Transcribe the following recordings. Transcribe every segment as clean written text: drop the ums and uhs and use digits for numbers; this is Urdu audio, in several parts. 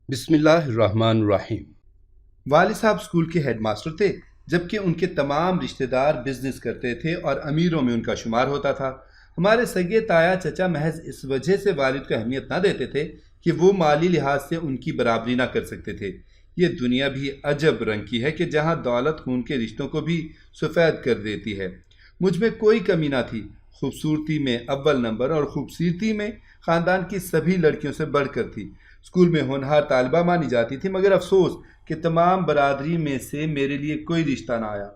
بسم اللہ الرحمن الرحیم۔ والد صاحب اسکول کے ہیڈ ماسٹر تھے، جبکہ ان کے تمام رشتہ دار بزنس کرتے تھے اور امیروں میں ان کا شمار ہوتا تھا۔ ہمارے سگے تایا چچا محض اس وجہ سے والد کو اہمیت نہ دیتے تھے کہ وہ مالی لحاظ سے ان کی برابری نہ کر سکتے تھے۔ یہ دنیا بھی عجب رنگ کی ہے کہ جہاں دولت خون کے رشتوں کو بھی سفید کر دیتی ہے۔ مجھ میں کوئی کمی نہ تھی، خوبصورتی میں اول نمبر اور خوبصورتی میں خاندان کی سبھی لڑکیوں سے بڑھ کر تھی۔ اسکول میں ہونہار طالبہ مانی جاتی تھی، مگر افسوس کہ تمام برادری میں سے میرے لیے کوئی رشتہ نہ آیا۔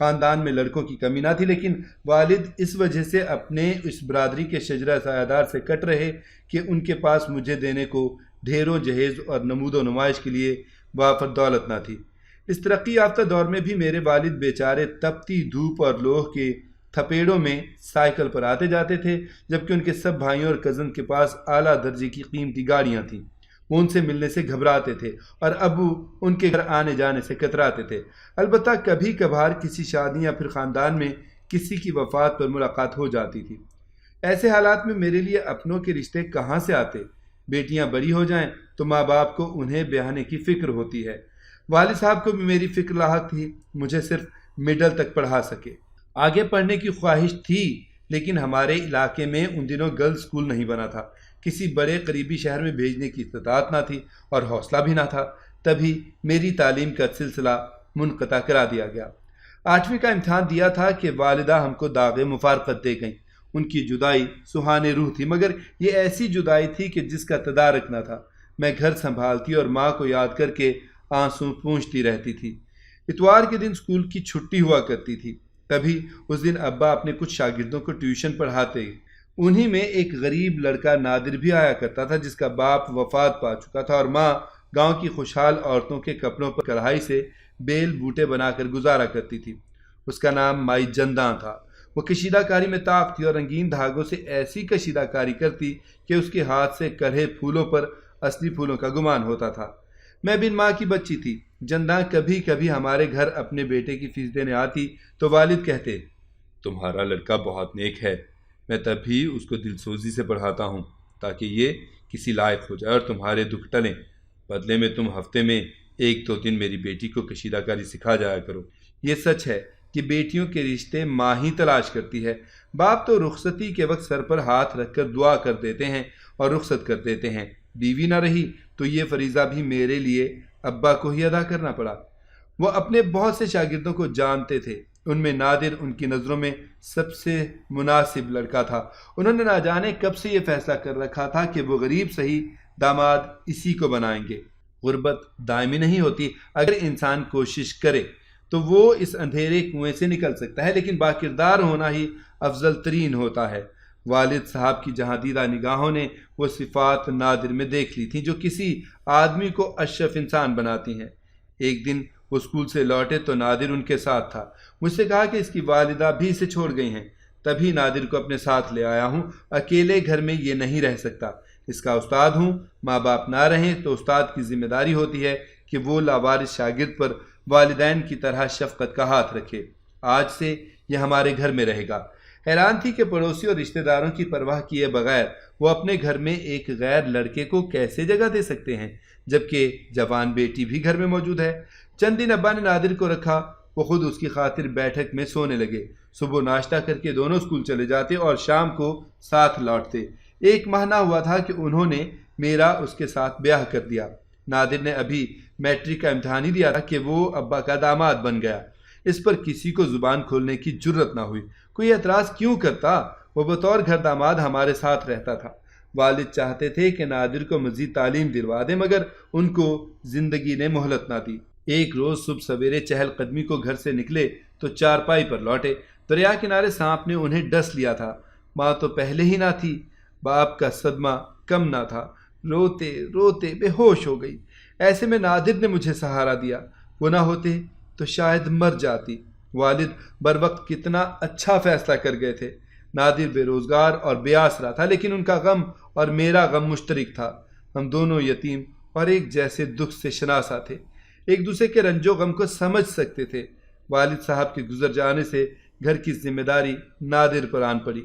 خاندان میں لڑکوں کی کمی نہ تھی، لیکن والد اس وجہ سے اپنے اس برادری کے شجرہ سایہ دار سے کٹ رہے کہ ان کے پاس مجھے دینے کو ڈھیروں جہیز اور نمود و نمائش کے لیے وافر دولت نہ تھی۔ اس ترقی یافتہ دور میں بھی میرے والد بیچارے تپتی دھوپ اور لوہ کے تھپیڑوں میں سائیکل پر آتے جاتے تھے، جبکہ ان کے سب بھائیوں اور کزن کے پاس اعلیٰ درجے کی قیمتی گاڑیاں تھیں۔ وہ ان سے ملنے سے گھبراتے تھے اور ابو ان کے گھر آنے جانے سے کتراتے تھے۔ البتہ کبھی کبھار کسی شادی یا پھر خاندان میں کسی کی وفات پر ملاقات ہو جاتی تھی۔ ایسے حالات میں میرے لیے اپنوں کے رشتے کہاں سے آتے؟ بیٹیاں بڑی ہو جائیں تو ماں باپ کو انہیں بیاہنے کی فکر ہوتی ہے۔ والد صاحب کو بھی میری فکر لاحق تھی، مجھے صرف مڈل تک پڑھا سکے۔ آگے پڑھنے کی خواہش تھی، لیکن ہمارے علاقے میں ان دنوں گرلز اسکول نہیں بنا تھا، کسی بڑے قریبی شہر میں بھیجنے کی استطاعت نہ تھی اور حوصلہ بھی نہ تھا۔ تبھی میری تعلیم کا سلسلہ منقطع کرا دیا گیا۔ 8ویں کا امتحان دیا تھا کہ والدہ ہم کو داغ مفارقت دے گئیں۔ ان کی جدائی سہانے روح تھی، مگر یہ ایسی جدائی تھی کہ جس کا تدارک نہ تھا۔ میں گھر سنبھالتی اور ماں کو یاد کر کے آنسو پونچھتی رہتی تھی۔ اتوار کے دن اسکول کی چھٹی ہوا کرتی تھی، تبھی اس دن ابا اپنے کچھ شاگردوں کو ٹیوشن پڑھاتے۔ انہی میں ایک غریب لڑکا نادر بھی آیا کرتا تھا، جس کا باپ وفات پا چکا تھا اور ماں گاؤں کی خوشحال عورتوں کے کپڑوں پر کڑھائی سے بیل بوٹے بنا کر گزارا کرتی تھی۔ اس کا نام مائی جنداں تھا۔ وہ کشیدہ کاری میں طاق تھی اور رنگین دھاگوں سے ایسی کشیدہ کاری کرتی کہ اس کے ہاتھ سے کڑھے پھولوں پر اصلی پھولوں کا گمان ہوتا تھا۔ میں بن ماں کی بچی تھی۔ جنداں کبھی کبھی ہمارے گھر اپنے بیٹے کی فیس دینے آتی تو والد کہتے، تمہارا لڑکا بہت نیک ہے، میں تب بھی اس کو دل سوزی سے پڑھاتا ہوں تاکہ یہ کسی لائق ہو جائے اور تمہارے دکھ ٹلیں۔ بدلے میں تم ہفتے میں 1-2 دن میری بیٹی کو کشیدہ کاری سکھا جایا کرو۔ یہ سچ ہے کہ بیٹیوں کے رشتے ماں ہی تلاش کرتی ہے۔ باپ تو رخصتی کے وقت سر پر ہاتھ رکھ کر دعا کر دیتے ہیں اور رخصت کر دیتے ہیں۔ بیوی نہ رہی تو یہ فریضہ بھی میرے لیے ابا کو ہی ادا کرنا پڑا۔ وہ اپنے بہت سے شاگردوں کو جانتے تھے، ان میں نادر ان کی نظروں میں سب سے مناسب لڑکا تھا۔ انہوں نے نہ جانے کب سے یہ فیصلہ کر رکھا تھا کہ وہ غریب صحیح داماد اسی کو بنائیں گے۔ غربت دائمی نہیں ہوتی، اگر انسان کوشش کرے تو وہ اس اندھیرے کنویں سے نکل سکتا ہے، لیکن باکردار ہونا ہی افضل ترین ہوتا ہے۔ والد صاحب کی جہاں دیدہ نگاہوں نے وہ صفات نادر میں دیکھ لی تھیں جو کسی آدمی کو اشرف انسان بناتی ہیں۔ ایک دن وہ اسکول سے لوٹے تو نادر ان کے ساتھ تھا۔ مجھ سے کہا کہ اس کی والدہ بھی اسے چھوڑ گئی ہیں، تبھی نادر کو اپنے ساتھ لے آیا ہوں۔ اکیلے گھر میں یہ نہیں رہ سکتا، اس کا استاد ہوں۔ ماں باپ نہ رہیں تو استاد کی ذمہ داری ہوتی ہے کہ وہ لاوارث شاگرد پر والدین کی طرح شفقت کا ہاتھ رکھے۔ آج سے یہ ہمارے گھر میں رہے گا۔ حیران تھی کہ پڑوسی اور رشتہ داروں کی پرواہ کیے بغیر وہ اپنے گھر میں ایک غیر لڑکے کو کیسے جگہ دے سکتے ہیں، جبکہ جوان بیٹی بھی گھر میں موجود ہے۔ چند دن ابا نے نادر کو رکھا، وہ خود اس کی خاطر بیٹھک میں سونے لگے۔ صبح ناشتہ کر کے دونوں اسکول چلے جاتے اور شام کو ساتھ لوٹتے۔ 1 ماہ نہ ہوا تھا کہ انہوں نے میرا اس کے ساتھ بیاہ کر دیا۔ نادر نے ابھی میٹرک کا امتحان ہی دیا تھا کہ وہ ابا کا داماد بن گیا۔ اس پر کسی کو زبان کھولنے کی جرت نہ ہوئی۔ کوئی اعتراض کیوں کرتا؟ وہ بطور گھر داماد ہمارے ساتھ رہتا تھا۔ والد چاہتے تھے کہ نادر کو مزید تعلیم دلوا دیں، مگر ان کو زندگی نے مہلت نہ دی۔ ایک روز صبح سویرے چہل قدمی کو گھر سے نکلے تو چارپائی پر لوٹے۔ دریا کنارے سانپ نے انہیں ڈس لیا تھا۔ ماں تو پہلے ہی نہ تھی، باپ کا صدمہ کم نہ تھا۔ روتے روتے بے ہوش ہو گئی۔ ایسے میں نادر نے مجھے سہارا دیا، وہ نہ ہوتے تو شاید مر جاتی۔ والد بر وقت کتنا اچھا فیصلہ کر گئے تھے۔ نادر بے روزگار اور بے آسرا تھا، لیکن ان کا غم اور میرا غم مشترک تھا۔ ہم دونوں یتیم اور ایک جیسے دکھ سے شناسا تھے، ایک دوسرے کے رنج و غم کو سمجھ سکتے تھے۔ والد صاحب کے گزر جانے سے گھر کی ذمہ داری نادر پر آن پڑی۔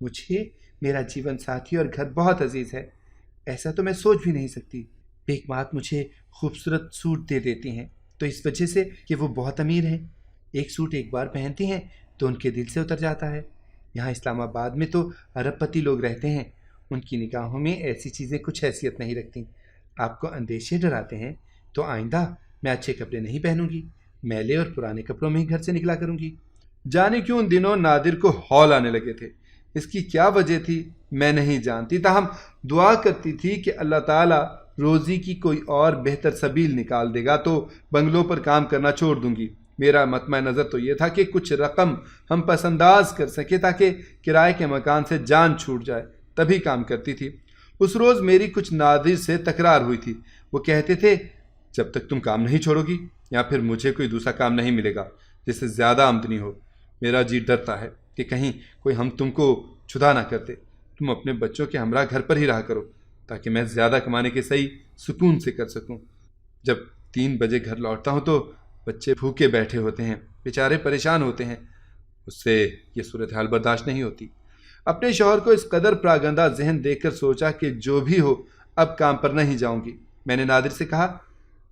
مجھے میرا جیون ساتھی اور گھر بہت عزیز ہے، ایسا تو میں سوچ بھی نہیں سکتی۔ بیگ مات مجھے خوبصورت سوٹ دے دیتی ہیں تو اس وجہ سے کہ وہ بہت امیر ہیں۔ ایک سوٹ ایک بار پہنتی ہیں تو ان کے دل سے اتر جاتا ہے۔ یہاں اسلام آباد میں تو ارب پتی لوگ رہتے ہیں، ان کی نگاہوں میں ایسی چیزیں کچھ حیثیت نہیں رکھتی۔ آپ کو اندیشے ڈراتے ہیں تو آئندہ میں اچھے کپڑے نہیں پہنوں گی، میلے اور پرانے کپڑوں میں ہی گھر سے نکلا کروں گی۔ جانے کیوں ان دنوں نادر کو ہول آنے لگے تھے، اس کی کیا وجہ تھی میں نہیں جانتی، تاہم دعا کرتی تھی کہ اللہ تعالیٰ روزی کی کوئی اور بہتر سبیل نکال دے گا تو بنگلوں پر کام کرنا چھوڑ دوں گی۔ میرا مطمع نظر تو یہ تھا کہ کچھ رقم ہم پس انداز کر سکے تاکہ کرائے کے مکان سے جان چھوٹ جائے، تبھی کام کرتی تھی۔ اس روز میری کچھ نادر سے تکرار ہوئی تھی۔ وہ کہتے تھے جب تک تم کام نہیں چھوڑو گی یا پھر مجھے کوئی دوسرا کام نہیں ملے گا جس سے زیادہ آمدنی ہو۔ میرا جی ڈرتا ہے کہ کہیں کوئی ہم تم کو جدا نہ کر دے۔ تم اپنے بچوں کے ہمراہ گھر پر ہی رہا کرو تاکہ میں زیادہ کمانے کے صحیح سکون سے کر سکوں۔ جب 3 بجے گھر لوٹتا ہوں تو بچے بھوکے بیٹھے ہوتے ہیں، بیچارے پریشان ہوتے ہیں۔ اس سے یہ صورتحال برداشت نہیں ہوتی۔ اپنے شوہر کو اس قدر پراگندہ ذہن دیکھ کر سوچا کہ جو بھی ہو اب کام پر نہیں جاؤں گی۔ میں نے نادر سے کہا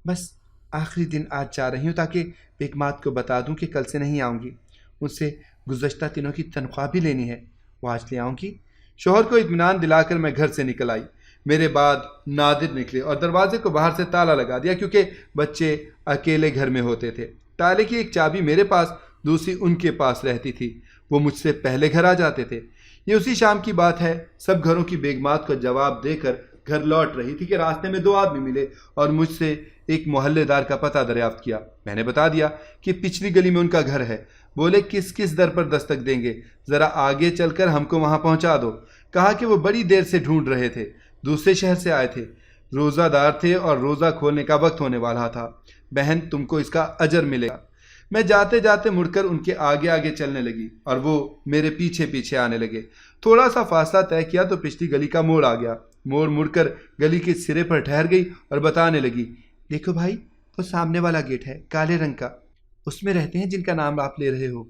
بس آخری دن آج جا رہی ہوں تاکہ بیگ مات کو بتا دوں کہ کل سے نہیں آؤں گی۔ ان سے گزشتہ دنوں کی تنخواہ بھی لینی ہے، وہ آج لے آؤں گی۔ شوہر کو اطمینان دلا کر میں گھر سے نکل آئی۔ میرے بعد نادر نکلے اور دروازے کو باہر سے تالا لگا دیا کیونکہ بچے اکیلے گھر میں ہوتے تھے۔ تالے کی ایک چابی میرے پاس، دوسری ان کے پاس رہتی تھی۔ وہ مجھ سے پہلے گھر آ جاتے تھے۔ یہ اسی شام کی بات ہے، سب گھروں کی بیگمات کو جواب دے کر گھر لوٹ رہی تھی کہ راستے میں 2 آدمی ملے اور مجھ سے ایک محلے دار کا پتہ دریافت کیا۔ میں نے بتا دیا کہ پچھلی گلی میں ان کا گھر ہے۔ بولے کس در پر دستک دیں گے، ذرا آگے چل کر ہم کو وہاں پہنچا دو۔ کہا کہ وہ بڑی دیر سے ڈھونڈ رہے تھے، دوسرے شہر سے آئے تھے، روزہ دار تھے اور روزہ کھولنے کا وقت ہونے والا تھا۔ بہن تم کو اس کا اجر ملے گا۔ میں جاتے جاتے مڑ کر ان کے آگے آگے چلنے لگی اور وہ میرے پیچھے پیچھے آنے لگے۔ تھوڑا سا فاصلہ طے کیا تو پچھلی گلی کا موڑ آ گیا۔ مڑ کر گلی کے سرے پر ٹھہر گئی اور بتانے لگی دیکھو بھائی، وہ سامنے والا گیٹ ہے کالے رنگ کا، اس میں رہتے ہیں جن کا نام آپ لے رہے ہو۔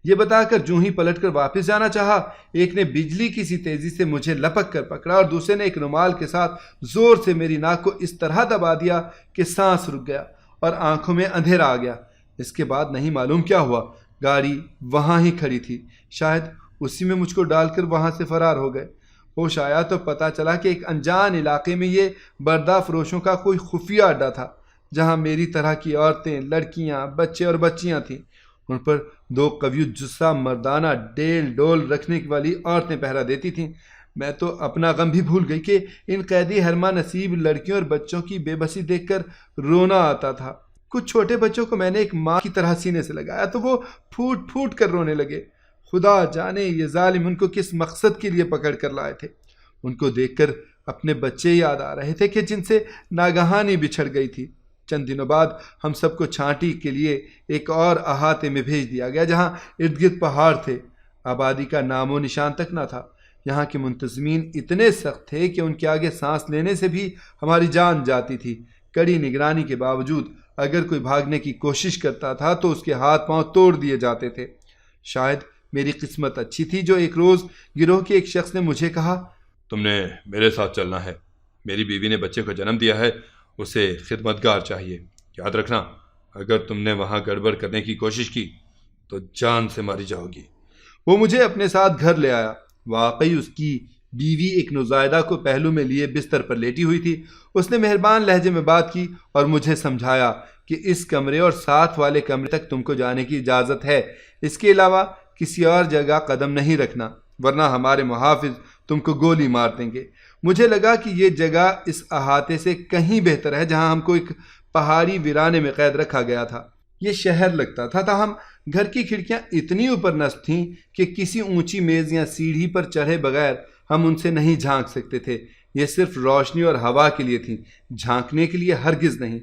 یہ بتا کر جوں ہی پلٹ کر واپس جانا چاہا، ایک نے بجلی کی سی تیزی سے مجھے لپک کر پکڑا اور دوسرے نے ایک رومال کے ساتھ زور سے میری ناک کو اس طرح دبا دیا کہ سانس رک گیا اور آنکھوں میں اندھیرا آ گیا۔ اس کے بعد نہیں معلوم کیا ہوا، گاڑی وہاں ہی کھڑی تھی، شاید اسی میں مجھ کو ڈال کر وہاں سے فرار ہو گئے۔ ہوش آیا تو پتہ چلا کہ ایک انجان علاقے میں یہ بردہ فروشوں کا کوئی خفیہ اڈہ تھا جہاں میری طرح کی عورتیں، لڑکیاں، بچے اور بچیاں تھیں۔ ان پر 2 قوی جثہ مردانہ ڈیل ڈول رکھنے والی عورتیں پہرا دیتی تھیں۔ میں تو اپنا غم بھی بھول گئی کہ ان قیدی حرمہ نصیب لڑکیوں اور بچوں کی بے بسی دیکھ کر رونا آتا تھا۔ کچھ چھوٹے بچوں کو میں نے ایک ماں کی طرح سینے سے لگایا تو وہ پھوٹ پھوٹ کر رونے لگے۔ خدا جانے یہ ظالم ان کو کس مقصد کے لیے پکڑ کر لائے تھے۔ ان کو دیکھ کر اپنے بچے یاد آ رہے تھے کہ جن سے ناگہانی بچھڑ گئی تھی۔ چند دنوں بعد ہم سب کو چھانٹی کے لیے ایک اور احاطے میں بھیج دیا گیا جہاں ارد گرد پہاڑ تھے، آبادی کا نام و نشان تک نہ تھا۔ یہاں کے منتظمین اتنے سخت تھے کہ ان کے آگے سانس لینے سے بھی ہماری جان جاتی تھی۔ کڑی نگرانی کے باوجود اگر کوئی بھاگنے کی کوشش کرتا تھا تو اس کے ہاتھ پاؤں توڑ دیے جاتے تھے۔ شاید میری قسمت اچھی تھی جو ایک روز گروہ کے ایک شخص نے مجھے کہا تم نے میرے ساتھ چلنا ہے، میری بیوی نے بچے کو جنم دیا ہے، اسے خدمتگار چاہیے، یاد رکھنا اگر تم نے وہاں گڑبڑ کرنے کی کوشش کی تو جان سے ماری جاؤ گی۔ وہ مجھے اپنے ساتھ گھر لے آیا۔ واقعی اس کی بیوی ایک نوزائیدہ کو پہلو میں لیے بستر پر لیٹی ہوئی تھی۔ اس نے مہربان لہجے میں بات کی اور مجھے سمجھایا کہ اس کمرے اور ساتھ والے کمرے تک تم کو جانے کی اجازت ہے، اس کے علاوہ کسی اور جگہ قدم نہیں رکھنا ورنہ ہمارے محافظ تم کو گولی مار دیں گے۔ مجھے لگا کہ یہ جگہ اس احاطے سے کہیں بہتر ہے جہاں ہم کو ایک پہاڑی ویرانے میں قید رکھا گیا تھا۔ یہ شہر لگتا تھا تاہم گھر کی کھڑکیاں اتنی اوپر نصب تھیں کہ کسی اونچی میز یا سیڑھی پر چڑھے بغیر ہم ان سے نہیں جھانک سکتے تھے۔ یہ صرف روشنی اور ہوا کے لیے تھیں، جھانکنے کے لیے ہرگز نہیں۔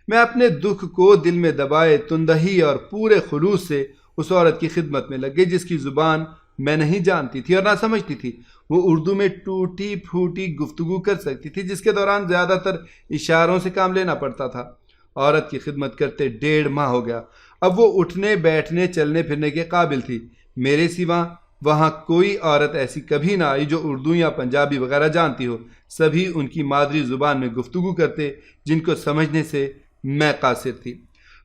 میں اپنے دکھ کو دل میں دبائے تندہی اور پورے خلوص سے اس عورت کی خدمت میں لگ گئی جس کی زبان میں نہیں جانتی تھی اور نہ سمجھتی تھی۔ وہ اردو میں ٹوٹی پھوٹی گفتگو کر سکتی تھی جس کے دوران زیادہ تر اشاروں سے کام لینا پڑتا تھا۔ عورت کی خدمت کرتے 1.5 ماہ ہو گیا۔ اب وہ اٹھنے بیٹھنے چلنے پھرنے کے قابل تھی۔ میرے سوا وہاں کوئی عورت ایسی کبھی نہ آئی جو اردو یا پنجابی وغیرہ جانتی ہو، سبھی ان کی مادری زبان میں گفتگو کرتے جن کو سمجھنے سے میں قاصر تھی۔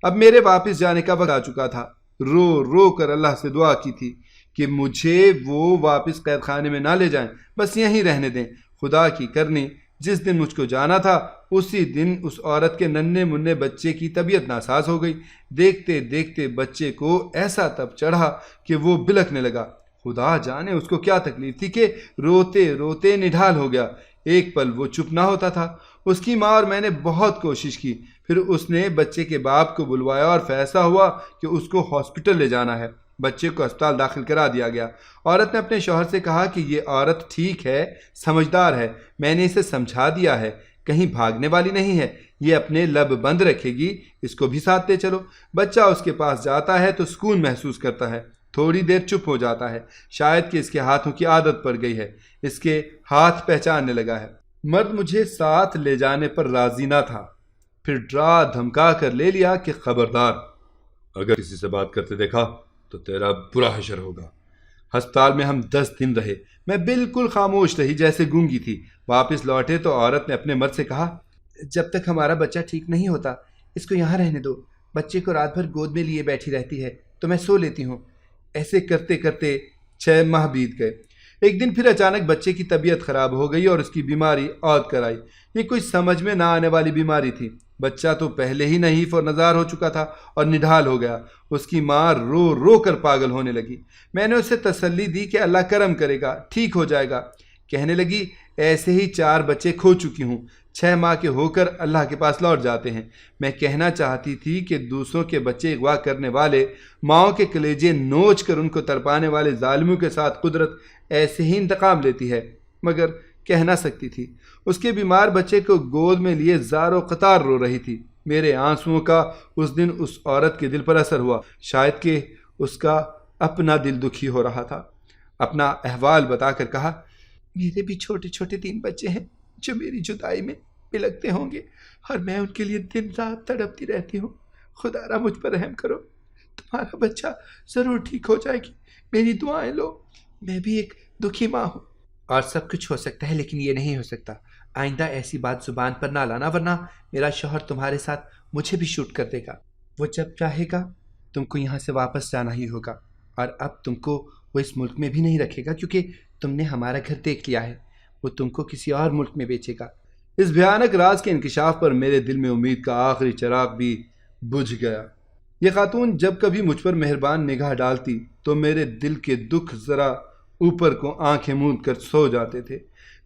اب میرے واپس جانے کا وقت آ چکا تھا۔ رو رو کر اللہ سے دعا کی تھی کہ مجھے وہ واپس قید خانے میں نہ لے جائیں، بس یہیں رہنے دیں۔ خدا کی کرنی، جس دن مجھ کو جانا تھا اسی دن اس عورت کے ننھے منھے بچے کی طبیعت ناساز ہو گئی۔ دیکھتے دیکھتے بچے کو ایسا تب چڑھا کہ وہ بلکنے لگا۔ خدا جانے اس کو کیا تکلیف تھی کہ روتے روتے نڈھال ہو گیا۔ ایک پل وہ چپ نہ ہوتا تھا۔ اس کی ماں اور میں نے بہت کوشش کی، پھر اس نے بچے کے باپ کو بلوایا اور فیصلہ ہوا کہ اس کو ہاسپٹل لے جانا ہے۔ بچے کو اسپتال داخل کرا دیا گیا۔ عورت نے اپنے شوہر سے کہا کہ یہ عورت ٹھیک ہے، سمجھدار ہے، میں نے اسے سمجھا دیا ہے، کہیں بھاگنے والی نہیں ہے، یہ اپنے لب بند رکھے گی، اس کو بھی ساتھ لے چلو۔ بچہ اس کے پاس جاتا ہے تو سکون محسوس کرتا ہے، تھوڑی دیر چپ ہو جاتا ہے، شاید کہ اس کے ہاتھوں کی عادت پڑ گئی ہے، اس کے ہاتھ پہچاننے لگا ہے۔ مرد مجھے ساتھ لے جانے پر راضی نہ تھا، پھر ڈرا دھمکا کر لے لیا کہ خبردار، اگر کسی سے بات کرتے دیکھا تو تیرا برا حشر ہوگا۔ ہسپتال میں ہم 10 دن رہے۔ میں بالکل خاموش رہی، جیسے گونگی تھی۔ واپس لوٹے تو عورت نے اپنے مرد سے کہا، جب تک ہمارا بچہ ٹھیک نہیں ہوتا اس کو یہاں رہنے دو۔ بچے کو رات بھر گود میں لیے بیٹھی رہتی ہے تو میں سو لیتی ہوں۔ ایسے کرتے کرتے 6 ماہ بیت گئے۔ ایک دن پھر اچانک بچے کی طبیعت خراب ہو گئی اور اس کی بیماری عود کر آئی۔ یہ کوئی سمجھ میں نہ آنے والی بیماری تھی۔ بچہ تو پہلے ہی نحیف اور نزار ہو چکا تھا اور نڈھال ہو گیا۔ اس کی ماں رو رو کر پاگل ہونے لگی۔ میں نے اسے تسلی دی کہ اللہ کرم کرے گا، ٹھیک ہو جائے گا۔ کہنے لگی، ایسے ہی 4 بچے کھو چکی ہوں، 6 ماہ کے ہو کر اللہ کے پاس لوٹ جاتے ہیں۔ میں کہنا چاہتی تھی کہ دوسروں کے بچے اغوا کرنے والے، ماؤں کے کلیجے نوچ کر ان کو تڑپانے والے ظالموں کے ساتھ قدرت ایسے ہی انتقام لیتی ہے، مگر کہہ نہ سکتی تھی۔ اس کے بیمار بچے کو گود میں لیے زار و قطار رو رہی تھی۔ میرے آنسوؤں کا اس دن اس عورت کے دل پر اثر ہوا، شاید کہ اس کا اپنا دل دکھی ہو رہا تھا۔ اپنا احوال بتا کر کہا، میرے بھی چھوٹے چھوٹے 3 بچے ہیں جو میری جدائی میں بلکتے ہوں گے اور میں ان کے لیے دن رات تڑپتی رہتی ہوں۔ خدا را مجھ پر رحم کرو، تمہارا بچہ ضرور ٹھیک ہو جائے گی، میری دعائیں لو۔ میں بھی ایک دکھی ماں ہوں، اور سب کچھ ہو سکتا ہے لیکن یہ نہیں ہو سکتا۔ آئندہ ایسی بات زبان پر نہ لانا، ورنہ میرا شوہر تمہارے ساتھ مجھے بھی شوٹ کر دے گا۔ وہ جب چاہے گا تم کو یہاں سے واپس جانا ہی ہوگا، اور اب تم کو وہ اس ملک میں بھی نہیں رکھے گا کیونکہ تم نے ہمارا گھر دیکھ لیا ہے، وہ تم کو کسی اور ملک میں بیچے گا۔ اس بھیانک راز کے انکشاف پر میرے دل میں امید کا آخری چراغ بھی بجھ گیا۔ یہ خاتون جب کبھی مجھ پر مہربان نگاہ ڈالتی تو میرے دل کے دکھ ذرا اوپر کو آنکھیں موند کر سو جاتے تھے۔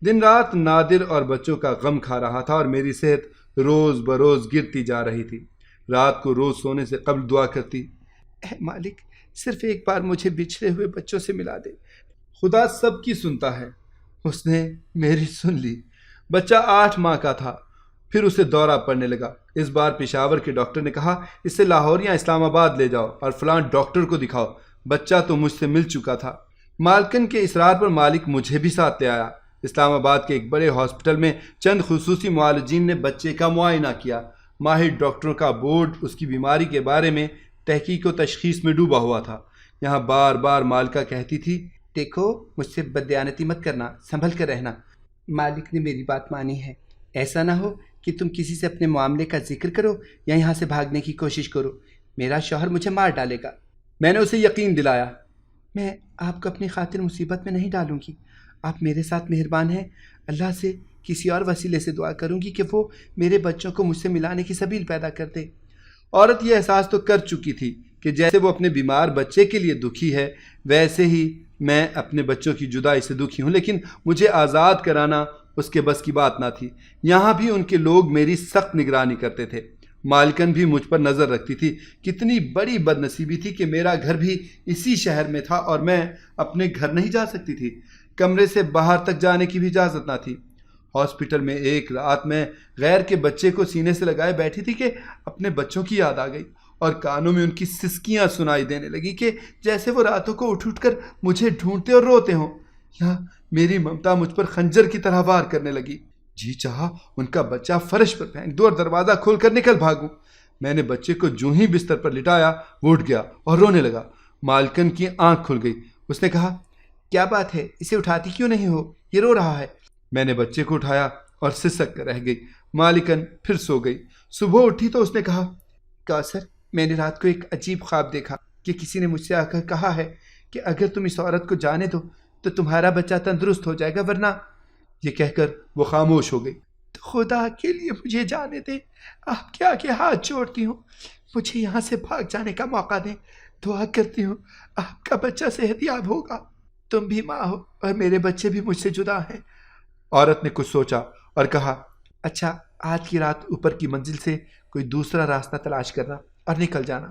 دن رات نادر اور بچوں کا غم کھا رہا تھا اور میری صحت روز بروز گرتی جا رہی تھی۔ رات کو روز سونے سے قبل دعا کرتی، اے مالک، صرف ایک بار مجھے بچھڑے ہوئے بچوں سے ملا دے۔ خدا سب کی سنتا ہے، اس نے میری سن لی۔ بچہ 8 ماہ کا تھا، پھر اسے دورہ پڑنے لگا۔ اس بار پشاور کے ڈاکٹر نے کہا، اسے لاہور یا اسلام آباد لے جاؤ اور فلاں ڈاکٹر کو دکھاؤ۔ بچہ تو مجھ سے مل چکا تھا۔ مالکن کے اصرار پر مالک مجھے بھی ساتھ لے آیا۔ اسلام آباد کے ایک بڑے ہاسپٹل میں چند خصوصی معالجین نے بچے کا معائنہ کیا۔ ماہر ڈاکٹروں کا بورڈ اس کی بیماری کے بارے میں تحقیق و تشخیص میں ڈوبا ہوا تھا۔ یہاں بار بار مالکہ کہتی تھی، دیکھو مجھ سے بددیانتی مت کرنا، سنبھل کر رہنا۔ مالک نے میری بات مانی ہے، ایسا نہ ہو کہ تم کسی سے اپنے معاملے کا ذکر کرو یا یہاں سے بھاگنے کی کوشش کرو، میرا شوہر مجھے مار ڈالے گا۔ میں نے اسے یقین دلایا، میں آپ کو اپنی خاطر مصیبت میں نہیں ڈالوں گی، آپ میرے ساتھ مہربان ہیں، اللہ سے کسی اور وسیلے سے دعا کروں گی کہ وہ میرے بچوں کو مجھ سے ملانے کی سبیل پیدا کر دے۔ عورت یہ احساس تو کر چکی تھی کہ جیسے وہ اپنے بیمار بچے کے لیے دکھی ہے، ویسے ہی میں اپنے بچوں کی جدائی سے دکھی ہوں، لیکن مجھے آزاد کرانا اس کے بس کی بات نہ تھی۔ یہاں بھی ان کے لوگ میری سخت نگرانی کرتے تھے۔ مالکن بھی مجھ پر نظر رکھتی تھی۔ کتنی بڑی بد نصیبی تھی کہ میرا گھر بھی اسی شہر میں تھا اور میں اپنے گھر نہیں جا سکتی تھی، کمرے سے باہر تک جانے کی بھی اجازت نہ تھی۔ ہاسپٹل میں ایک رات میں غیر کے بچے کو سینے سے لگائے بیٹھی تھی کہ اپنے بچوں کی یاد آ گئی اور کانوں میں ان کی سسکیاں سنائی دینے لگی کہ جیسے وہ راتوں کو اٹھ اٹھ کر مجھے ڈھونڈتے اور روتے ہوں، یا میری ممتا مجھ پر خنجر کی طرح وار کرنے لگی۔ جی چاہا ان کا بچہ فرش پر پھینک دوں اور دروازہ کھول کر نکل بھاگوں۔ میں نے بچے کو جو ہی بستر پر لٹایا وہ اٹھ گیا اور رونے لگا۔ مالکن کی آنکھ کھل گئی۔ اس نے کہا، کیا بات ہے، اسے اٹھاتی کیوں نہیں ہو؟ یہ رو رہا ہے۔ میں نے بچے کو اٹھایا اور سسک کر رہ گئی۔ مالکن پھر سو گئی۔ صبح اٹھی تو اس نے کہا، کوثر، میں نے رات کو ایک عجیب خواب دیکھا کہ کسی نے مجھ سے آ کر کہا ہے کہ اگر تم اس عورت کو جانے دو تو تمہارا بچہ تندرست ہو جائے گا، ورنہ… یہ کہہ کر وہ خاموش ہو گئی۔ تو خدا کے لیے مجھے جانے دیں، آپ کے آگے ہاتھ جوڑتی ہوں، مجھے یہاں سے بھاگ جانے کا موقع دیں، دعا کرتی ہوں آپ کا بچہ صحت یاب ہوگا۔ تم بھی ماں ہو اور میرے بچے بھی مجھ سے جدا ہیں۔ عورت نے کچھ سوچا اور کہا، اچھا، آج کی رات اوپر کی منزل سے کوئی دوسرا راستہ تلاش کرنا اور نکل جانا۔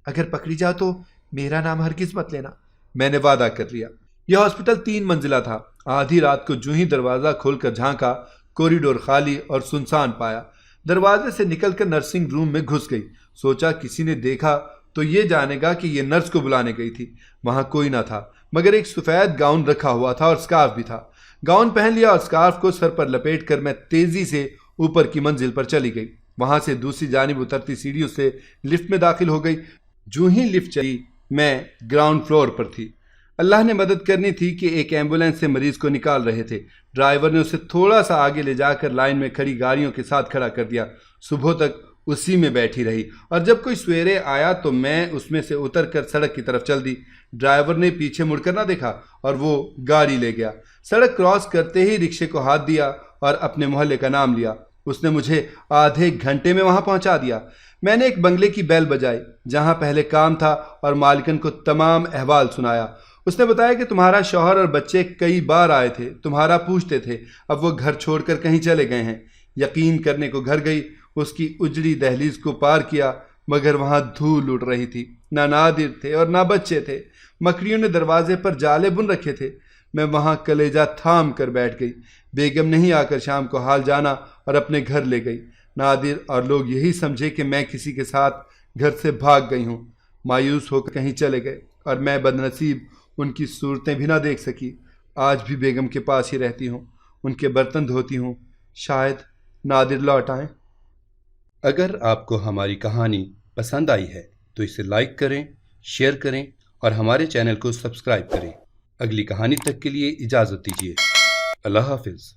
اگر پکڑی جاؤ تو میرا نام ہرگز مت لینا۔ میں نے وعدہ کر لیا۔ یہ ہاسپٹل 3 منزلہ تھا۔ آدھی رات کو جو ہی دروازہ کھول کر جھانکا، کوریڈور خالی اور سنسان پایا۔ دروازے سے نکل کر نرسنگ روم میں گھس گئی۔ سوچا کسی نے دیکھا تو یہ جانے گا کہ یہ نرس کو بلانے گئی تھی۔ وہاں کوئی نہ تھا مگر ایک سفید گاؤن رکھا ہوا تھا اور سکارف بھی تھا۔ گاؤن پہن لیا اور سکارف کو سر پر لپیٹ کر میں تیزی سے اوپر کی منزل پر چلی گئی۔ وہاں سے دوسری جانب اترتی سیڑھیوں سے لفٹ میں داخل ہو گئی۔ جو ہی لفٹ چلی میں گراؤنڈ فلور پر تھی۔ اللہ نے مدد کرنی تھی کہ ایک ایمبولینس سے مریض کو نکال رہے تھے۔ ڈرائیور نے اسے تھوڑا سا آگے لے جا کر لائن میں کھڑی گاڑیوں کے ساتھ کھڑا کر دیا۔ صبح تک اسی میں بیٹھی رہی اور جب کوئی سویرے آیا تو میں اس میں سے اتر کر سڑک کی طرف چل دی۔ ڈرائیور نے پیچھے مڑ کر نہ دیکھا اور وہ گاڑی لے گیا۔ سڑک کراس کرتے ہی رکشے کو ہاتھ دیا اور اپنے محلے کا نام لیا۔ اس نے مجھے آدھے گھنٹے میں وہاں پہنچا دیا۔ میں نے ایک بنگلے کی بیل بجائی جہاں پہلے کام تھا اور مالکن کو تمام احوال سنایا۔ اس نے بتایا کہ تمہارا شوہر اور بچے کئی بار آئے تھے، تمہارا پوچھتے تھے، اب وہ گھر چھوڑ کر کہیں چلے گئے ہیں۔ یقین کرنے کو گھر گئی، اس کی اجڑی دہلیز کو پار کیا مگر وہاں دھول اڑ رہی تھی۔ نہ نادر تھے اور نہ بچے تھے۔ مکڑیوں نے دروازے پر جالے بن رکھے تھے۔ میں وہاں کلیجہ تھام کر بیٹھ گئی۔ بیگم نہیں آ کر شام کو حال جانا اور اپنے گھر لے گئی۔ نادر اور لوگ یہی سمجھے کہ میں کسی کے ساتھ گھر سے بھاگ گئی ہوں۔ مایوس ہو کر کہیں چلے گئے اور میں بدنصیب ان کی صورتیں بھی نہ دیکھ سکی۔ آج بھی بیگم کے پاس ہی رہتی ہوں، ان کے برتن دھوتی ہوں۔ شاید نادر لوٹ آئیں۔ اگر آپ کو ہماری کہانی پسند آئی ہے تو اسے لائک کریں، شیئر کریں اور ہمارے چینل کو سبسکرائب کریں۔ اگلی کہانی تک کے لیے اجازت دیجیے۔ اللہ حافظ۔